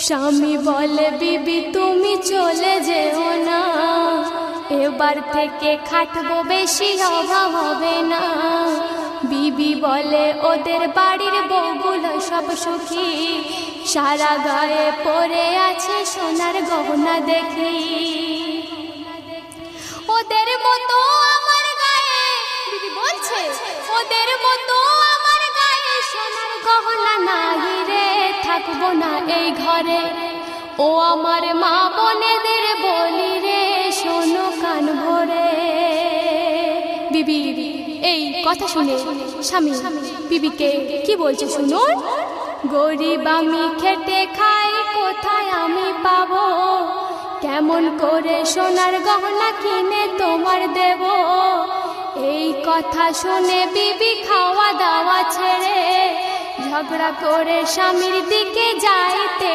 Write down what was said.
স্বামী বলে বিবি তুমি চলে যেও না, এবার থেকে খাটবো বেশি অভাব হবে না। বিবি বলে ওদের বাড়ির বউগুলো সব সুখী, সারা গায়ে পরে আছে সোনার গহনা দেখি। ওদের মতো আমার গায়ে, বিবি বলছে ওদের মতো আমার গায়ে সোনার গহনা নাই রে, থাকবো না এই ঘরে। ও আমার মা বোনেদের বলি রে, শোনো কান ভরে। বিবি এই কথা শুনে স্বামী বিবিকে কি বলছে শুনুন। গরিব আমি খেটে খাই, কোথায় আমি পাবো, কেমন করে সোনার গহনা কিনে তোমার দেব। এই কথা শুনে বিবি খাওয়া দাওয়া ছেড়ে ঝগড়া করে স্বামীর দিকে যাইতে